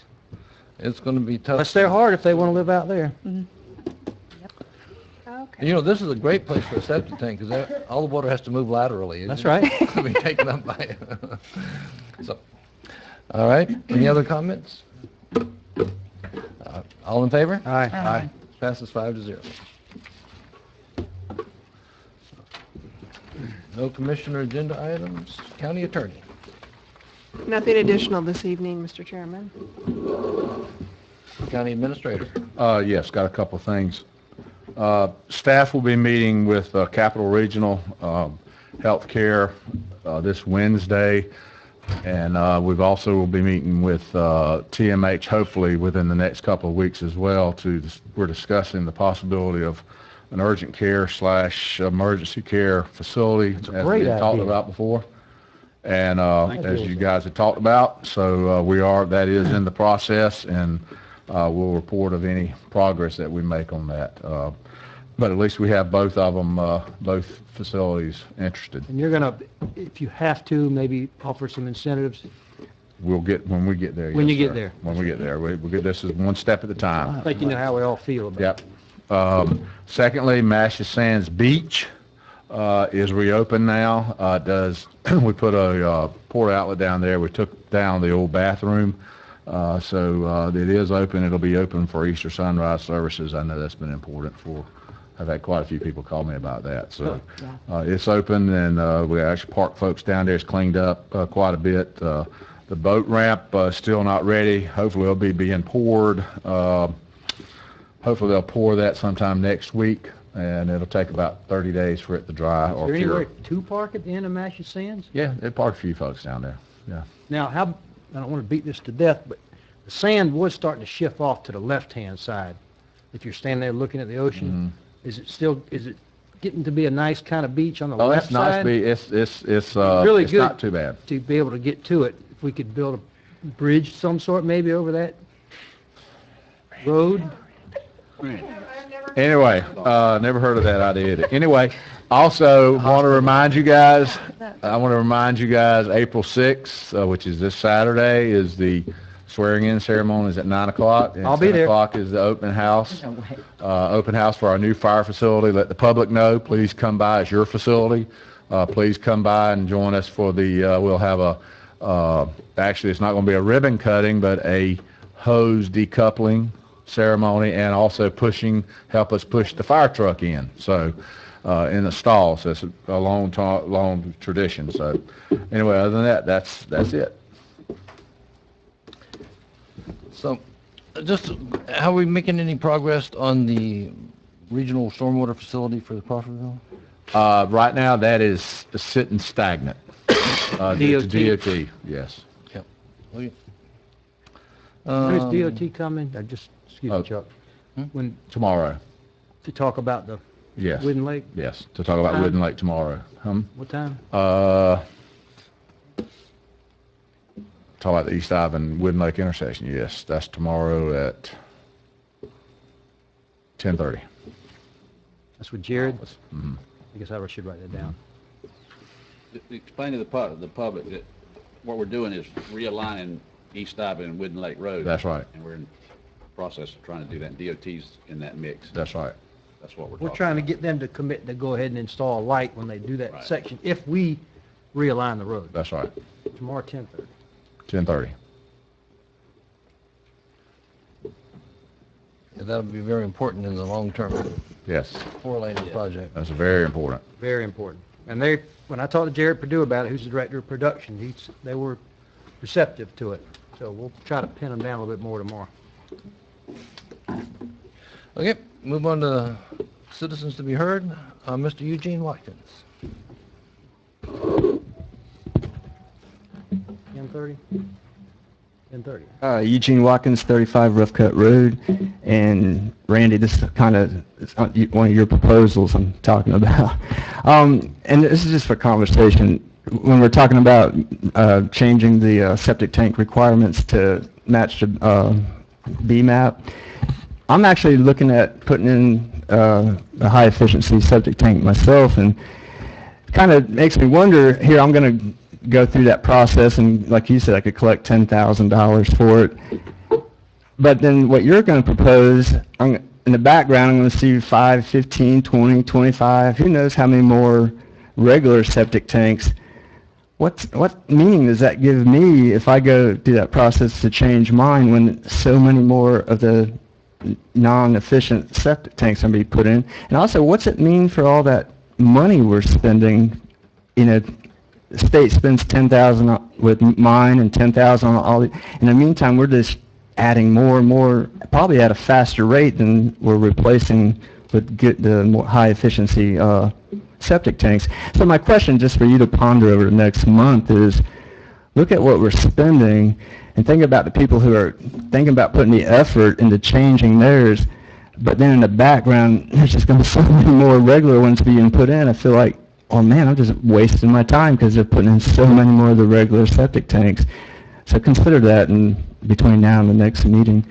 It's going to be tough. that's their heart if they want to live out there. Mhm. Okay. You know, this is a great place for a septic tank because all the water has to move laterally. That's right. It's going to be taken up by it. So, all right. Any other comments? All in favor? Aye. Aye. Passes 5-0. No commissioner agenda items. County attorney. Nothing additional this evening, Mr. Chairman. County administrator. Yes, got a couple of things. Staff will be meeting with Capital Regional Healthcare this Wednesday, and we've also will be meeting with TMH hopefully within the next couple of weeks as well. We're discussing the possibility of an urgent care / emergency care facility as we had talked about before, and as you guys have talked about. So that is in the process, and we'll report of any progress that we make on that. But at least we have both of them, both facilities interested. And you're going to, if you have to, maybe offer some incentives? We'll get, when we get there. When yes, you get sir. there. When we get there. We'll get this is one step at a time. I think you know how we all feel about it. Yep. Secondly, Masha Sands Beach is reopened now. We put a port outlet down there. We took down the old bathroom. So it is open. It'll be open for Easter sunrise services. I know that's been important I've had quite a few people call me about that. So it's open, and we actually park folks down there. It's cleaned up quite a bit. The boat ramp still not ready. Hopefully it'll be being poured. Hopefully they'll pour that sometime next week, and it'll take about 30 days for it to dry. Is there anywhere to park at the end of Masha Sands? Yeah, they park a few folks down there. Yeah. Now, I don't want to beat this to death, but the sand was starting to shift off to the left-hand side. If you're standing there looking at the ocean, is it getting to be a nice kind of beach on the left side? Oh, it's nice. It's really it's good not too bad. to be able to get to it. If we could build a bridge of some sort maybe over that road. Anyway, never heard of that idea. Anyway, also want to remind you guys, April 6th, which is this Saturday, is the swearing-in ceremony is at 9 o'clock. I'll be there. 10 o'clock is the open house. Open house for our new fire facility. Let the public know. Please come by. It's your facility. Please come by and join us for we'll have actually it's not going to be a ribbon cutting, but a hose decoupling ceremony, and also help us push the fire truck in. So in the stall. So it's a long tradition. So anyway, other than that, that's it. So, just, are we making any progress on the regional stormwater facility for the Crawfordville? Right now, that is sitting stagnant. DOT? DOT, yes. Yep. When is DOT coming? Excuse me, Chuck. When, Tomorrow, to talk about the yes. Wooden Lake? Yes, to talk about Wooden Lake tomorrow. What time? Talk about the East Ave and Wooden Lake intersection, yes. That's tomorrow at 10:30. That's with Jared? Mhm. I guess I should write that down. Explain to the public that what we're doing is realigning East Ave and Wooden Lake Road. That's right. And we're in the process of trying to do that, and DOT's in that mix. That's right. That's what We're trying to get them to commit to go ahead and install a light when they do that Right. section, if we realign the road. That's right. Tomorrow, 10:30. 10:30. That'll be very important in the long-term Yes, four-lane project. that's very important. Very important. And when I talked to Jared Perdue about it, who's the director of production, they were receptive to it. So we'll try to pin them down a little bit more tomorrow. Okay, move on to citizens to be heard. Mr. Eugene Watkins. 10:30? 10:30. Eugene Watkins, 35 Rough Cut Road. And Randy, this is kind of one of your proposals I'm talking about. And this is just for conversation. When we're talking about changing the septic tank requirements to match the BMAP, I'm actually looking at putting in a high-efficiency septic tank myself, and kind of makes me wonder, here I'm going to go through that process, and like you said, I could collect $10,000 for it. But then what you're going to propose, in the background, I'm going to see 5, 15, 20, 25, who knows how many more regular septic tanks. What meaning does that give me if I go through that process to change mine when so many more of the non-efficient septic tanks are going to be put in? And also, what's it mean for all that money we're spending? You know, the state spends $10,000 with mine and $10,000 on all the, in the meantime, we're just adding more and more, probably at a faster rate than we're replacing with the more high-efficiency septic tanks. So my question, just for you to ponder over the next month, is look at what we're spending and think about the people who are thinking about putting the effort into changing theirs, but then in the background, there's just going to be so many more regular ones being put in. I feel like, oh man, I'm just wasting my time because they're putting in so many more of the regular septic tanks. So consider that in between now and the next meeting.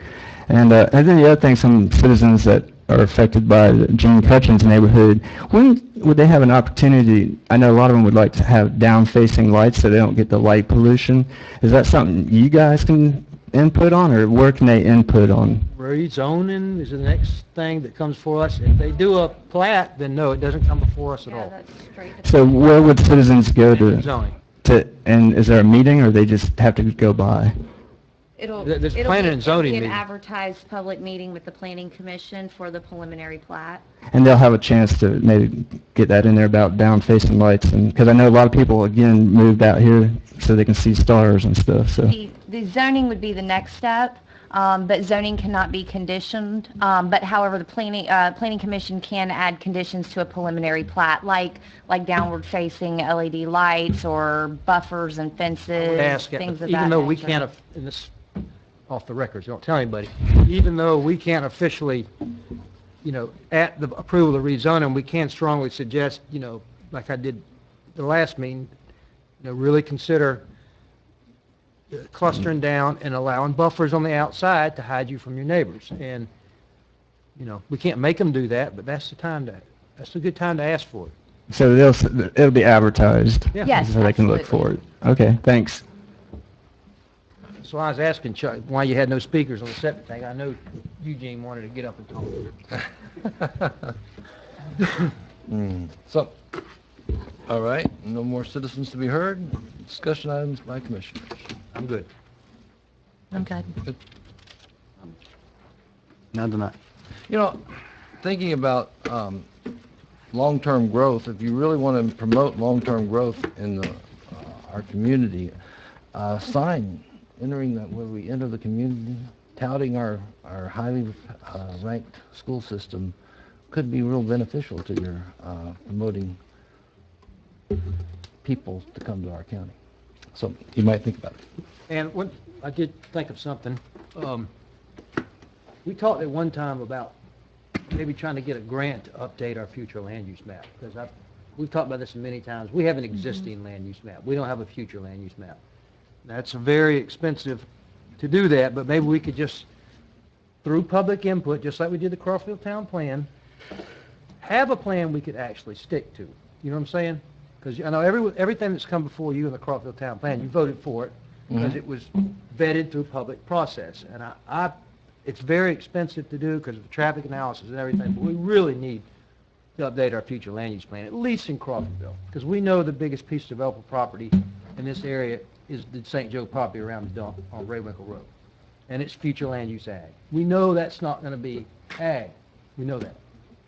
And then the other thing, some citizens that are affected by the Gene Cutchin's neighborhood, when would they have an opportunity? I know a lot of them would like to have down-facing lights so they don't get the light pollution. Is that something you guys can input on, or where can they input on? Rezoning is the next thing that comes for us. If they do a plat, then no, it doesn't come before us at all. So where would citizens go to? Zoning. And is there a meeting, or they just have to go by? There's planning and zoning It'll be meeting. an advertised public meeting with the Planning Commission for the preliminary plat. And they'll have a chance to maybe get that in there about down-facing lights, and because I know a lot of people, again, moved out here so they can see stars and stuff, so. The zoning would be the next step, but zoning cannot be conditioned. But however, the Planning Commission can add conditions to a preliminary plat, like downward-facing LED lights or buffers and fences, Ask, things of that even though we nature. can't, in this, off the records, don't tell anybody, even though we can't officially, at the approval of rezoning, we can strongly suggest, like I did the last meeting, really consider clustering down and allowing buffers on the outside to hide you from your neighbors. And, we can't make them do that, but that's a good time to ask for it. So it'll be advertised? Yeah. Yes, So they can look for it? Okay, thanks. So I was asking Chuck why you had no speakers on the septic tank. I know Eugene wanted to get up and talk. So, all right, no more citizens to be heard. Discussion items by commissioners. I'm good. I'm good. None tonight. Thinking about long-term growth, if you really want to promote long-term growth in our community, sign entering that where we enter the community, touting our highly ranked school system could be real beneficial to your promoting people to come to our county. So you might think about it. And I did think of something. We talked at one time about maybe trying to get a grant to update our future land use map, because we've talked about this many times. We have an existing land use map. We don't have a future land use map. That's very expensive to do that, but maybe we could just, through public input, just like we did the Crawford Town Plan, have a plan we could actually stick to. You know what I'm saying? Because I know everything that's come before you in the Crawford Town Plan, you voted for it because it was vetted through public process. And it's very expensive to do because of the traffic analysis and everything, but we really need to update our future land use plan, at least in Crawfordville, because we know the biggest piece of developable property in this area is the St. Joe property around the dump on Raywinkle Road, and it's future land use ag. We know that's not going to be ag. We know that,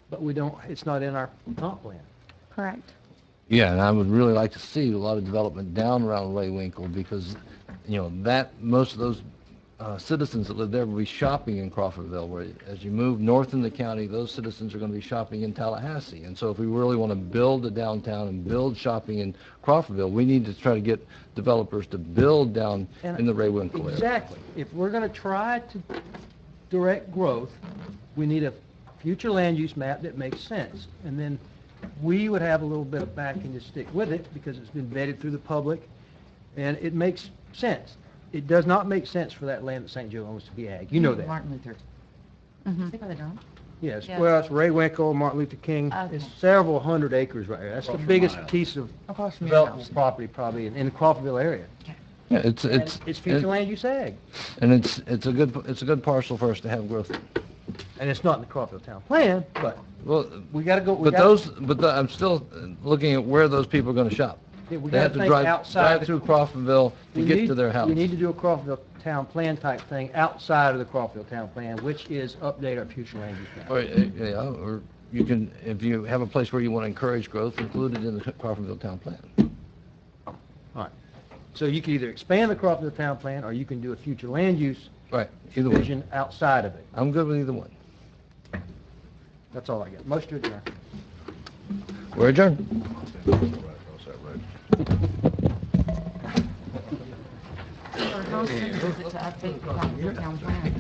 but we don't. It's not in our comp plan. Correct. Yeah, and I would really like to see a lot of development down around Raywinkle because, you know, that most of those citizens that live there will be shopping in Crawfordville, where as you move north in the county, those citizens are going to be shopping in Tallahassee. And so if we really want to build a downtown and build shopping in Crawfordville, we need to try to get developers to build down in the Raywinkle area. Exactly. If we're going to try to direct growth, we need a future land use map that makes sense. And then we would have a little bit of backing to stick with it because it's been vetted through the public, and it makes sense. It does not make sense for that land that St. Joe owns to be ag. You know that. Martin Luther. Mhm. Is it by the dump? Yes. Yes. Well, it's Raywinkle, Martin Luther King. Okay. It's several hundred acres right there. That's the biggest piece of Across from your developable house. property probably in the Crawfordville area. Yeah, And it's future land use ag. and it's a good parcel for us to have growth in. And it's not in the Crawfordville Town Plan, but Well, we got to go. I'm still looking at where those people are going to shop. We They got have to to think drive outside. through Crawfordville to get to their house. We need to do a Crawfordville Town Plan type thing outside of the Crawfordville Town Plan, which is update our future land use map. Or you can, if you have a place where you want to encourage growth, include it in the Crawfordville Town Plan. All right. So you can either expand the Crawfordville Town Plan, or you can do a future land use Right, either way. vision outside of it. I'm good with either one. That's all I got. Motion to adjourn. We're adjourned. Or how soon is it to update the town plan?